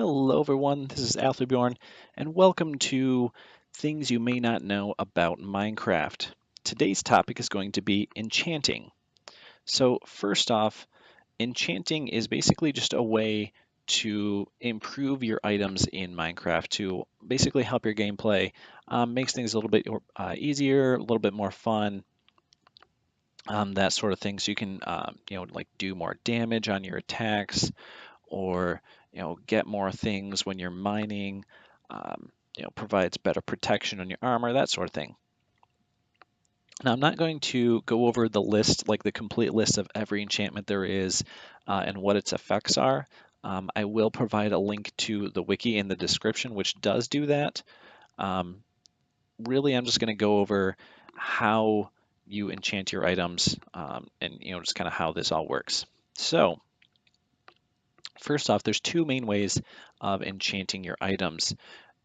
Hello everyone, this is Athalbjorn, and welcome to Things You May Not Know About Minecraft. Today's topic is going to be enchanting. So first off, enchanting is basically just a way to improve your items in Minecraft to basically help your gameplay, makes things a little bit easier, a little bit more fun, that sort of thing. So you can, like do more damage on your attacks, or get more things when you're mining, provides better protection on your armor, that sort of thing. Now I'm not going to go over the list, like the complete list of every enchantment there is and what its effects are. I will provide a link to the wiki in the description, which does do that. Really, I'm just going to go over how you enchant your items, and just kind of how this all works. So first off, there's two main ways of enchanting your items.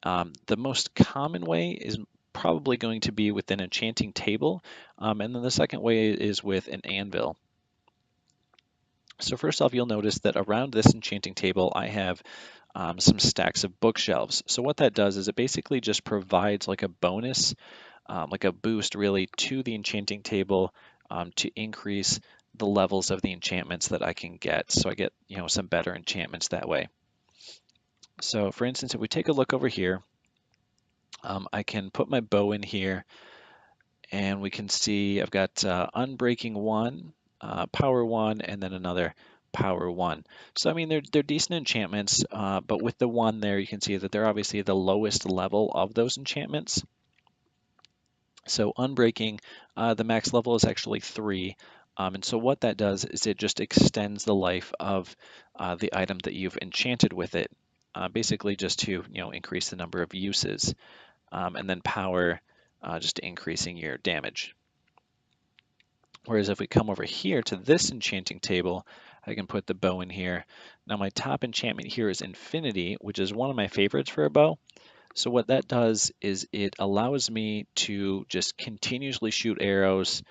The most common way is probably going to be with an enchanting table, and then the second way is with an anvil. So first off, you'll notice that around this enchanting table, I have some stacks of bookshelves. So what that does is it basically just provides like a bonus, like a boost really to the enchanting table to increase the levels of the enchantments that I can get. So I get, some better enchantments that way. So for instance, if we take a look over here, I can put my bow in here and we can see I've got Unbreaking 1, Power 1, and then another Power 1. So I mean, they're decent enchantments, but with the 1 there, you can see that they're obviously the lowest level of those enchantments. So Unbreaking, the max level is actually 3. And so what that does is it just extends the life of the item that you've enchanted with it, basically just to increase the number of uses. And then Power, just increasing your damage. Whereas if we come over here to this enchanting table, I can put the bow in here. Now my top enchantment here is Infinity, which is one of my favorites for a bow. So what that does is it allows me to just continuously shoot arrows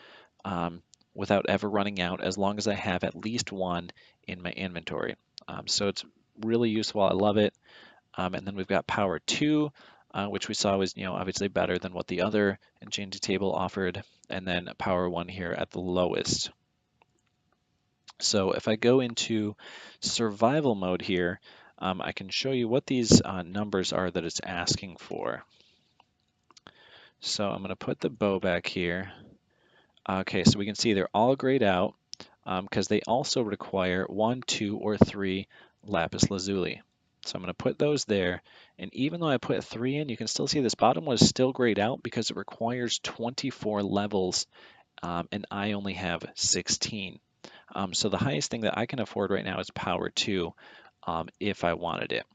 without ever running out, as long as I have at least one in my inventory. So it's really useful. I love it. And then we've got Power 2, which we saw was obviously better than what the other enchanting table offered, and then Power 1 here at the lowest. So if I go into survival mode here, I can show you what these numbers are that it's asking for. So I'm going to put the bow back here. Okay, so we can see they're all grayed out because they also require 1, 2, or 3 lapis lazuli. So I'm going to put those there, and even though I put 3 in, you can still see this bottom one is still grayed out because it requires 24 levels, and I only have 16. So the highest thing that I can afford right now is Power 2 if I wanted it.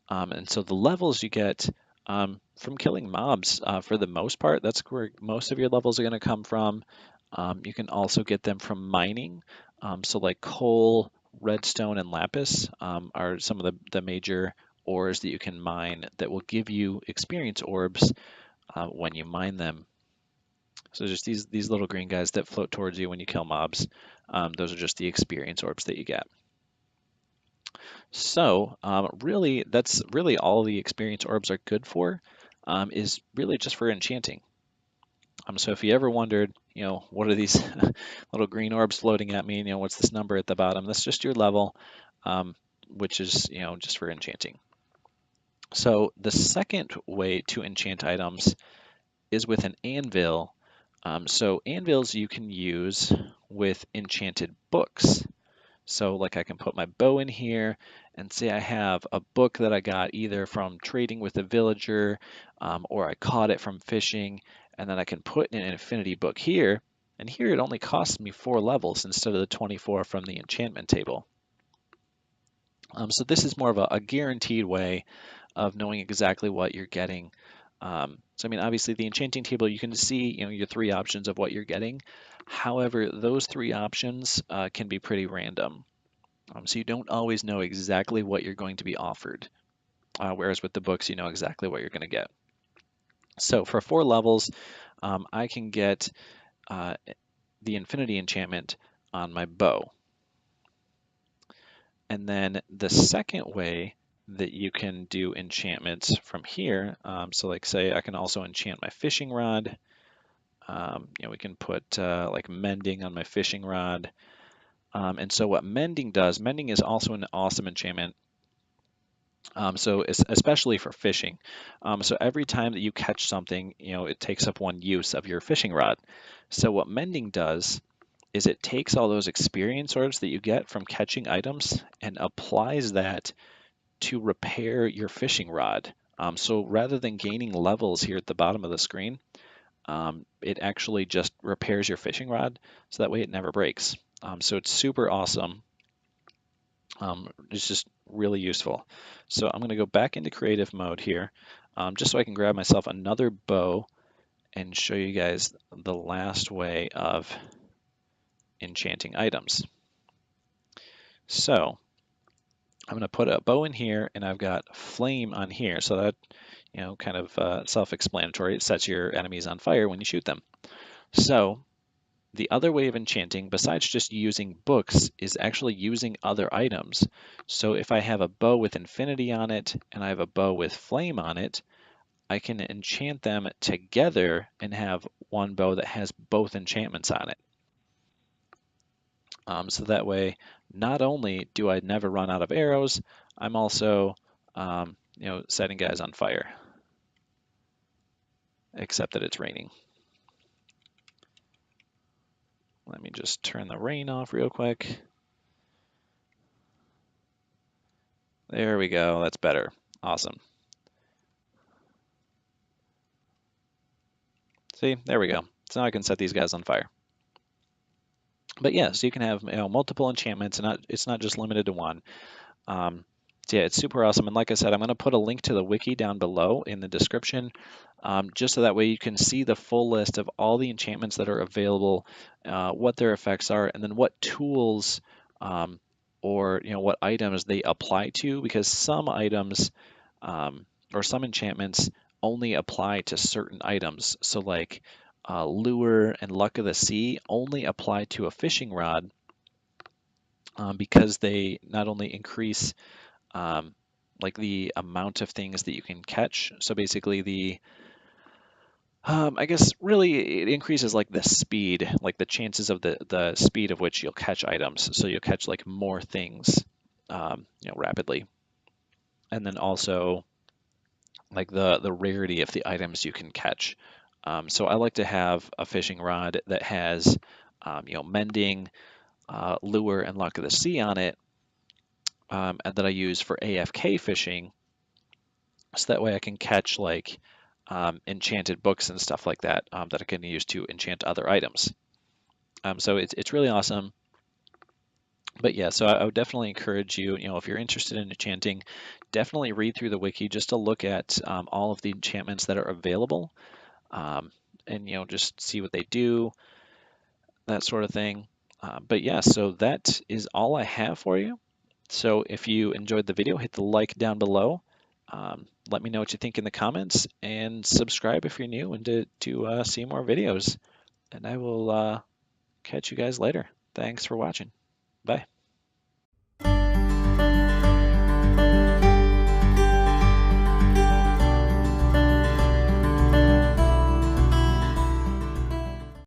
And so the levels you get from killing mobs for the most part, that's where most of your levels are going to come from. You can also get them from mining. So like coal, redstone, and lapis are some of the major ores that you can mine that will give you experience orbs when you mine them. So just these little green guys that float towards you when you kill mobs, those are just the experience orbs that you get. So really, that's really all the experience orbs are good for, is really just for enchanting. So if you ever wondered, what are these little green orbs floating at me? What's this number at the bottom? That's just your level, which is, just for enchanting. So the second way to enchant items is with an anvil. So anvils you can use with enchanted books. So like I can put my bow in here and say I have a book that I got either from trading with a villager or I caught it from fishing, and then I can put in an infinity book here, and here it only costs me 4 levels instead of the 24 from the enchantment table. So this is more of a guaranteed way of knowing exactly what you're getting. So I mean, obviously the enchanting table, you can see your 3 options of what you're getting. However, those 3 options can be pretty random. So you don't always know exactly what you're going to be offered, whereas with the books, you know exactly what you're going to get. So for 4 levels, I can get the infinity enchantment on my bow. And then the second way that you can do enchantments from here, so like say I can also enchant my fishing rod. We can put like mending on my fishing rod. And so what mending does, mending is also an awesome enchantment. So especially for fishing. So every time that you catch something, it takes up one use of your fishing rod. So what mending does is it takes all those experience orbs that you get from catching items and applies that to repair your fishing rod. So rather than gaining levels here at the bottom of the screen, it actually just repairs your fishing rod so that way it never breaks. So it's super awesome. It's just really useful. So I'm going to go back into creative mode here, just so I can grab myself another bow and show you guys the last way of enchanting items. So I'm going to put a bow in here, and I've got flame on here. So that, kind of self-explanatory. It sets your enemies on fire when you shoot them. So the other way of enchanting, besides just using books, is actually using other items. So if I have a bow with infinity on it, and I have a bow with flame on it, I can enchant them together and have one bow that has both enchantments on it. So that way, not only do I never run out of arrows, I'm also, setting guys on fire, except that it's raining. Let me just turn the rain off real quick. There we go, that's better. Awesome. See, there we go. So now I can set these guys on fire. But yeah, so you can have multiple enchantments, and it's not just limited to one. So yeah, it's super awesome. And like I said, I'm going to put a link to the wiki down below in the description, just so that way you can see the full list of all the enchantments that are available, what their effects are, and then what tools or what items they apply to. Because some items or some enchantments only apply to certain items. So like lure and luck of the sea only apply to a fishing rod, because they not only increase like the amount of things that you can catch. So basically I guess really it increases like the speed, like the chances of the speed of which you'll catch items. So you'll catch like more things, rapidly. And then also like the rarity of the items you can catch. So I like to have a fishing rod that has, mending, lure, and luck of the sea on it, and that I use for AFK fishing. So that way I can catch like enchanted books and stuff like that, that I can use to enchant other items. So it's really awesome. But yeah, so I would definitely encourage you, if you're interested in enchanting, definitely read through the wiki just to look at all of the enchantments that are available, and just see what they do, that sort of thing. But yeah, so that is all I have for you. So if you enjoyed the video, hit the like down below. Let me know what you think in the comments, and subscribe if you're new, and to see more videos. And I will catch you guys later. Thanks for watching. Bye.